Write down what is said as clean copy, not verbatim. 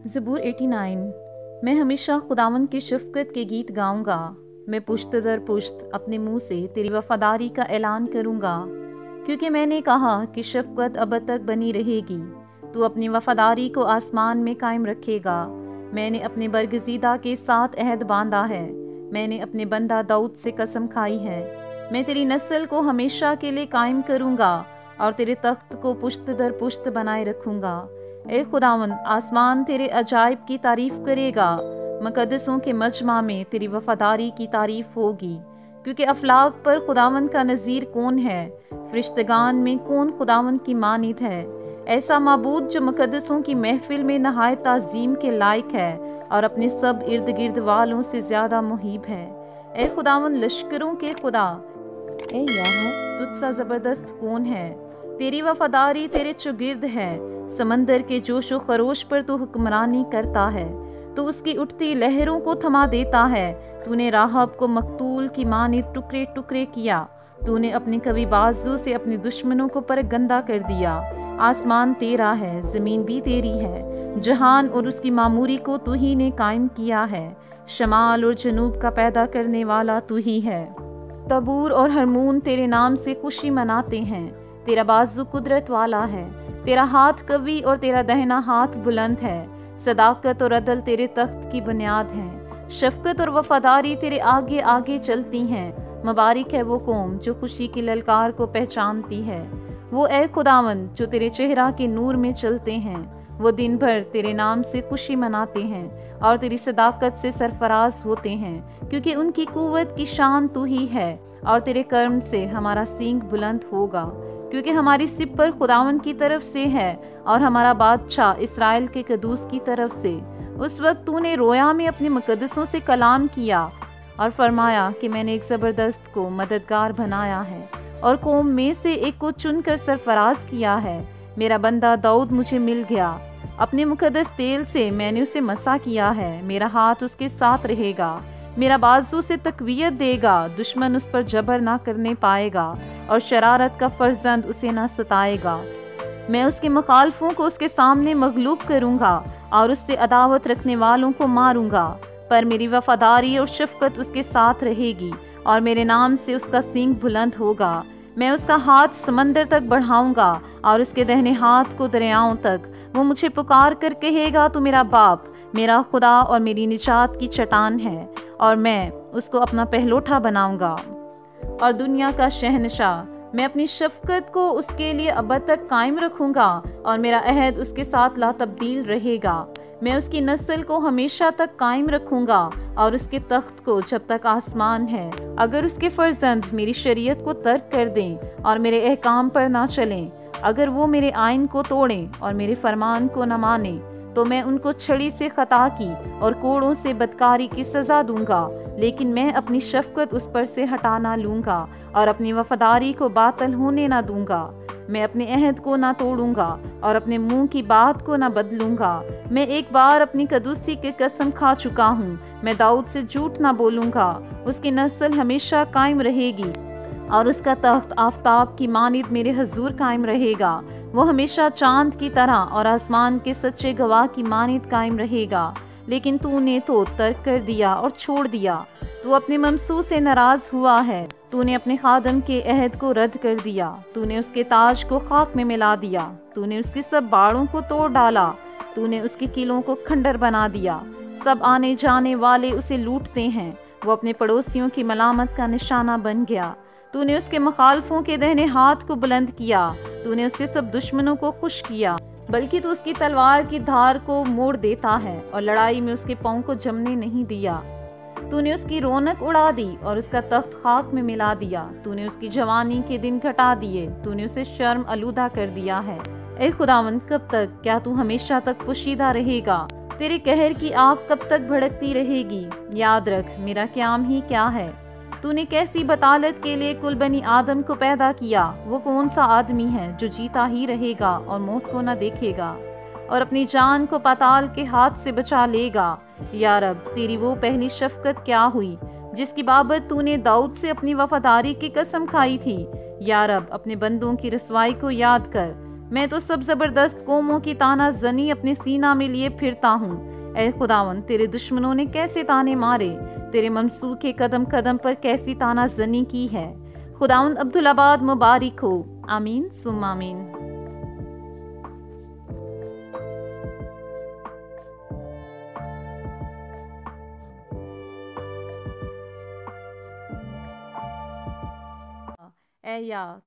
ज़बूर 89। मैं हमेशा खुदावंद की शफ़क़त के गीत गाऊंगा। मैं पुश्त दर पुश्त अपने मुंह से तेरी वफ़ादारी का ऐलान करूंगा, क्योंकि मैंने कहा कि शफ़क़त अब तक बनी रहेगी। तू अपनी वफ़ादारी को आसमान में कायम रखेगा। मैंने अपने बरगज़ीदा के साथ अहद बांधा है। मैंने अपने बंदा दाऊद से कसम खाई है। मैं तेरी नस्ल को हमेशा के लिए कायम करूंगा और तेरे तख्त को पुश्त दर पुश्त बनाए रखूंगा। ए खुदावन, आसमान तेरे अजाइब की तारीफ करेगा। मुक़द्दसों के मजमा में तेरी वफ़ादारी की तारीफ होगी, क्योंकि अफलाक पर खुदावन का नज़ीर कौन है? फरिश्तगान में कौन खुदावन की मानित है? ऐसा माबूद जो मुक़द्दसों की महफिल में नहायत ताज़ीम के लायक है और अपने सब इर्द गिर्द वालों से ज़्यादा मुहीब है। ए खुदावन लश्करों के खुदा, ए याहो, तुझसा ज़बरदस्त कौन है? तेरी वफ़ादारी तेरे चुगिर्द है। समंदर के जोशो खरोश पर तू हुक्मरानी करता है। तू उसकी उठती लहरों को थमा देता है। तूने राहब को मकतूल की मानी टुकड़े टुकड़े किया। तूने अपने कवि बाजू से अपने दुश्मनों को परगंदा कर दिया। आसमान तेरा है, ज़मीन भी तेरी है। जहान और उसकी मामूरी को तू ही ने कायम किया है। शमाल और जनूब का पैदा करने वाला तू ही है। तबूर और हरमून तेरे नाम से खुशी मनाते हैं। तेरा बाजू कुदरत वाला है। तेरा हाथ कवी और तेरा दहना हाथ बुलंद है। सदाकत और अदल तेरे तख्त की बुनियाद है। शफकत और वफादारी तेरे आगे आगे चलती हैं। मुबारक है वो कौम जो खुशी की ललकार को पहचानती है। वो ए खुदावंद जो तेरे चेहरा के नूर में चलते हैं। वो दिन भर तेरे नाम से खुशी मनाते हैं और तेरी सदाकत से सरफराज होते हैं, क्योंकि उनकी कुव्वत की शान तू ही है और तेरे कर्म से हमारा सींग बुलंद होगा। क्योंकि हमारी सिप पर खुदावन की तरफ से है और हमारा बादशाह इस्राएल के कदूस की तरफ से। उस वक्त तूने रोया में अपने मुक़द्दसों से कलाम किया और फरमाया कि मैंने एक ज़बरदस्त को मददगार बनाया है और कौम में से एक को चुनकर सरफराज किया है। मेरा बंदा दाऊद मुझे मिल गया। अपने मुक़द्दस तेल से मैंने उसे मसा किया है। मेरा हाथ उसके साथ रहेगा। मेरा बाजू से तकवीयत देगा। दुश्मन उस पर जबर ना करने पाएगा और शरारत का फर्जंद उसे ना सताएगा। मैं उसके मुखालफों को उसके सामने मगलूब करूंगा और उससे अदावत रखने वालों को मारूंगा। पर मेरी वफादारी और शफकत उसके साथ रहेगी और मेरे नाम से उसका सींग बुलंद होगा। मैं उसका हाथ समंदर तक बढ़ाऊंगा और उसके दाहिने हाथ को दरियाओं तक। वो मुझे पुकार कर कहेगा, तू मेरा बाप, मेरा खुदा और मेरी निजात की चट्टान है, और मैं उसको अपना पहलोठा बनाऊंगा और दुनिया का शहनशाह। मैं अपनी शफकत को उसके लिए अब तक कायम रखूंगा और मेरा अहद उसके साथ ला तब्दील रहेगा। मैं उसकी नस्ल को हमेशा तक कायम रखूंगा और उसके तख्त को जब तक आसमान है। अगर उसके फर्जंद मेरी शरीयत को तर्क कर दें और मेरे अहकाम पर ना चलें, अगर वो मेरे आइन को तोड़ें और मेरे फरमान को न माने, तो मैं उनको छड़ी से खता की और कोड़ों से बदकारी की सजा दूंगा। लेकिन मैं अपनी शफकत उस पर से हटा ना लूंगा और अपनी वफादारी को बातल होने ना दूंगा। मैं अपने अहद को ना तोड़ूंगा और अपने मुंह की बात को ना बदलूंगा। मैं एक बार अपनी कदूसी की कसम खा चुका हूँ। मैं दाऊद से झूठ ना बोलूंगा। उसकी नस्ल हमेशा कायम रहेगी और उसका तख्त आफताब की मानिद मेरे हजूर कायम रहेगा। वो हमेशा चांद की तरह और आसमान के सच्चे गवाह की मानिद कायम रहेगा। लेकिन तूने तो तर्क कर दिया और छोड़ दिया। तू अपने ममसू से नाराज हुआ है। तूने अपने खादम के अहद को रद्द कर दिया। तूने उसके ताज को खाक में मिला दिया। तूने उसके सब बाड़ों को तोड़ डाला। तूने उसके किलों को खंडर बना दिया। सब आने जाने वाले उसे लूटते हैं। वो अपने पड़ोसियों की मलामत का निशाना बन गया। तूने उसके मुखालफों के दाहिने हाथ को बुलंद किया। तूने उसके सब दुश्मनों को खुश किया, बल्कि तू उसकी तलवार की धार को मोड़ देता है और लड़ाई में उसके पांव को जमने नहीं दिया। तूने उसकी रौनक उड़ा दी और उसका तख्त खाक में मिला दिया। तूने उसकी जवानी के दिन घटा दिए। तूने उसे शर्म आलूदा कर दिया है। ए खुदावंद, कब तक? क्या तू हमेशा तक पोशीदा रहेगा? तेरे कहर की आग कब तक भड़कती रहेगी? याद रख, मेरा क़याम ही क्या है। तूने कैसी बतालत के लिए कुल बनी आदम को पैदा किया। वो कौन सा आदमी है जो जीता ही रहेगा और मौत को न देखेगा और अपनी जान को पाताल के हाथ से बचा लेगा? या रब, तेरी वो पहली शफकत क्या हुई जिसकी बाबत तूने दाऊद से अपनी वफादारी की कसम खाई थी? या रब, अपने बंदों की रसवाई को याद कर। میں تو سب زبردست قوموں کی تانا زنی اپنے سینہ میں لیے پھرتا ہوں۔ اے خداوند، تیرے دشمنوں نے کیسے تانے مارے، تیرے ممسوک کے قدم قدم پر کیسی تانا زنی کی ہے۔ خداوند عبدالآباد مبارک ہو۔ آمین ثم آمین۔ اے یا